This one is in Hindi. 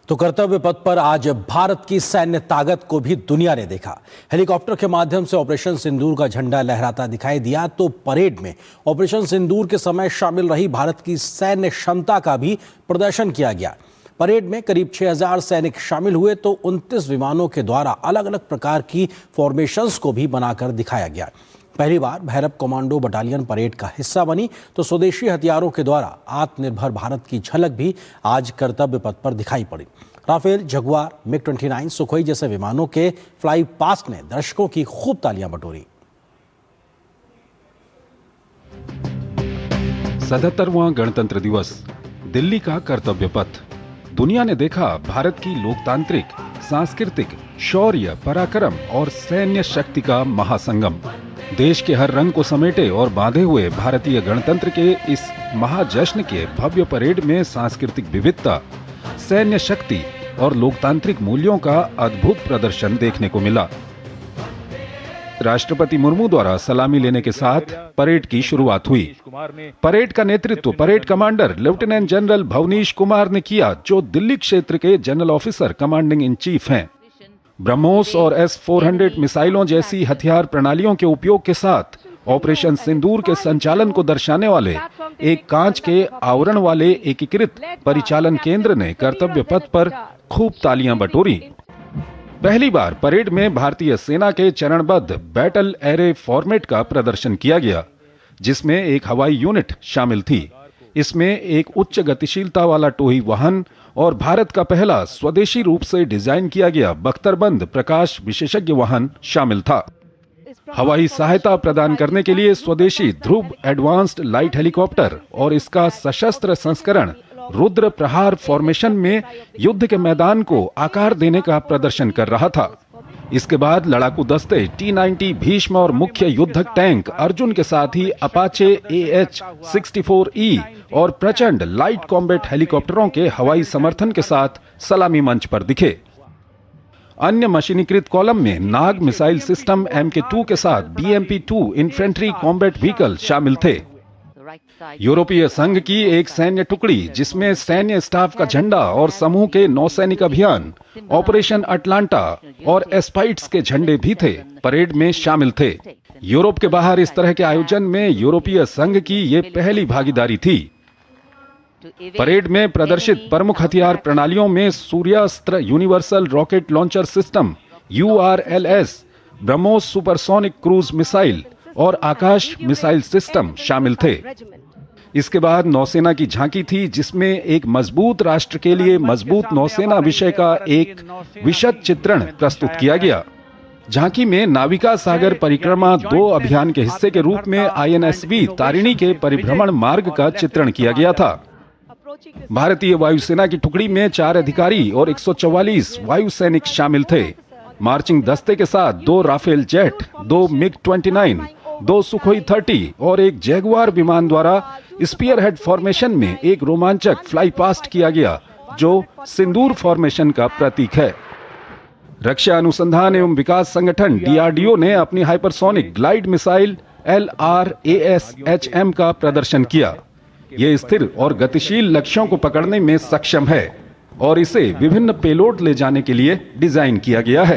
तो कर्तव्य पथ पर आज भारत की सैन्य ताकत को भी दुनिया ने देखा। हेलीकॉप्टर के माध्यम से ऑपरेशन सिंदूर का झंडा लहराता दिखाई दिया। तो परेड में ऑपरेशन सिंदूर के समय शामिल रही भारत की सैन्य क्षमता का भी प्रदर्शन किया गया। परेड में करीब 6000 सैनिक शामिल हुए। तो 29 विमानों के द्वारा अलग अलग प्रकार की फॉर्मेशंस को भी बनाकर दिखाया गया। पहली बार भैरव कमांडो बटालियन परेड का हिस्सा बनी। तो स्वदेशी हथियारों के द्वारा आत्मनिर्भर भारत की झलक भी आज कर्तव्य पथ पर दिखाई पड़ी। राफेल, जगुआर, MiG-29, सुखोई जैसे विमानों के फ्लाई पास्ट ने दर्शकों की खूब तालियां बटोरी। 77वां गणतंत्र दिवस, दिल्ली का कर्तव्य पथ। दुनिया ने देखा भारत की लोकतांत्रिक, सांस्कृतिक, शौर्य, पराक्रम और सैन्य शक्ति का महासंगम। देश के हर रंग को समेटे और बांधे हुए भारतीय गणतंत्र के इस महाजश्न के भव्य परेड में सांस्कृतिक विविधता, सैन्य शक्ति और लोकतांत्रिक मूल्यों का अद्भुत प्रदर्शन देखने को मिला। राष्ट्रपति मुर्मू द्वारा सलामी लेने के साथ परेड की शुरुआत हुई। परेड का नेतृत्व parade commander lieutenant general Bhavnish Kumar ने किया, जो दिल्ली क्षेत्र के general officer commanding in chief हैं। ब्रह्मोस और S-400 मिसाइलों जैसी हथियार प्रणालियों के उपयोग के साथ ऑपरेशन सिंदूर के संचालन को दर्शाने वाले एक कांच के आवरण वाले एकीकृत परिचालन केंद्र ने कर्तव्य पथ पर खूब तालियां बटोरी। पहली बार परेड में भारतीय सेना के चरणबद्ध बैटल एरे फॉर्मेट का प्रदर्शन किया गया, जिसमें एक हवाई यूनिट शामिल थी। इसमें एक उच्च गतिशीलता वाला टोही वाहन और भारत का पहला स्वदेशी रूप से डिजाइन किया गया बख्तरबंद प्रकाश विशेषज्ञ वाहन शामिल था। हवाई सहायता प्रदान करने के लिए स्वदेशी ध्रुव एडवांस्ड लाइट हेलीकॉप्टर और इसका सशस्त्र संस्करण रुद्र प्रहार फॉर्मेशन में युद्ध के मैदान को आकार देने का प्रदर्शन कर रहा था। इसके बाद लड़ाकू दस्ते T-90 भीष्म और मुख्य युद्धक टैंक अर्जुन के साथ ही अपाचे AH-64E और प्रचंड लाइट कॉम्बैट हेलीकॉप्टरों के हवाई समर्थन के साथ सलामी मंच पर दिखे। अन्य मशीनीकृत कॉलम में नाग मिसाइल सिस्टम MK2 के साथ BMP-2 इन्फेंट्री कॉम्बैट व्हीकल शामिल थे। यूरोपीय संघ की एक सैन्य टुकड़ी, जिसमें सैन्य स्टाफ का झंडा और समूह के नौसैनिक अभियान, ऑपरेशन अटलांटा और एस्पाइट्स के झंडे भी थे, परेड में शामिल थे। यूरोप के बाहर इस तरह के आयोजन में यूरोपीय संघ की ये पहली भागीदारी थी। परेड में प्रदर्शित प्रमुख हथियार प्रणालियों में Suryastra universal rocket launcher system URLS, BrahMos supersonic cruise missile और आकाश मिसाइल सिस्टम शामिल थे। इसके बाद नौसेना की झांकी थी, जिसमें एक मजबूत राष्ट्र के लिए मजबूत नौसेना विषय का एक विशद चित्रण प्रस्तुत किया गया। झांकी में नाविका सागर परिक्रमा 2 अभियान के हिस्से के रूप में INSV तारिणी के परिभ्रमण मार्ग का चित्रण किया गया था। भारतीय वायुसेना की टुकड़ी में 4 अधिकारी और 144 वायु सैनिक शामिल थे। मार्चिंग दस्ते के साथ 2 राफेल जेट, 2 MiG-29, 2 सुखोई 30 और एक जैगुआर विमान द्वारा स्पीयरहेड फॉर्मेशन में एक रोमांचक फ्लाई पास्ट किया गया, जो सिंदूर फॉर्मेशन का प्रतीक है। रक्षा अनुसंधान एवं विकास संगठन DRDO ने अपनी हाइपरसोनिक ग्लाइड मिसाइल LRASHM का प्रदर्शन किया। ये स्थिर और गतिशील लक्ष्यों को पकड़ने में सक्षम है और इसे विभिन्न पेलोड ले जाने के लिए डिजाइन किया गया है।